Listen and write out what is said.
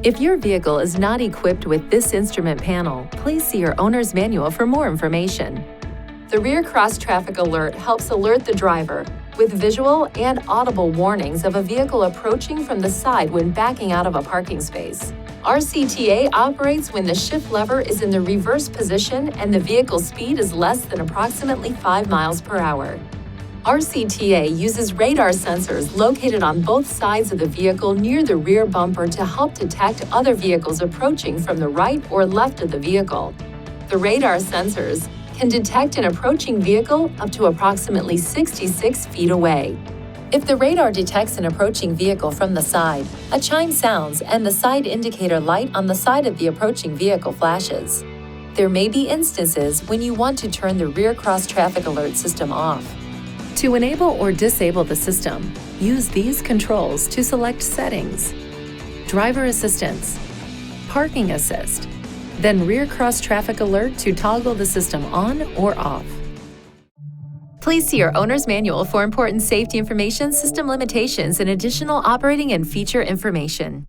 If your vehicle is not equipped with this instrument panel, please see your owner's manual for more information. The rear cross-traffic alert helps alert the driver with visual and audible warnings of a vehicle approaching from the side when backing out of a parking space. RCTA operates when the shift lever is in the reverse position and the vehicle's speed is less than approximately 5 miles per hour. RCTA uses radar sensors located on both sides of the vehicle near the rear bumper to help detect other vehicles approaching from the right or left of the vehicle. The radar sensors can detect an approaching vehicle up to approximately 66 feet away. If the radar detects an approaching vehicle from the side, a chime sounds and the side indicator light on the side of the approaching vehicle flashes. There may be instances when you want to turn the rear cross-traffic alert system off. To enable or disable the system, use these controls to select Settings, Driver Assistance, Parking Assist, then Rear Cross-Traffic Alert to toggle the system on or off. Please see your owner's manual for important safety information, system limitations, and additional operating and feature information.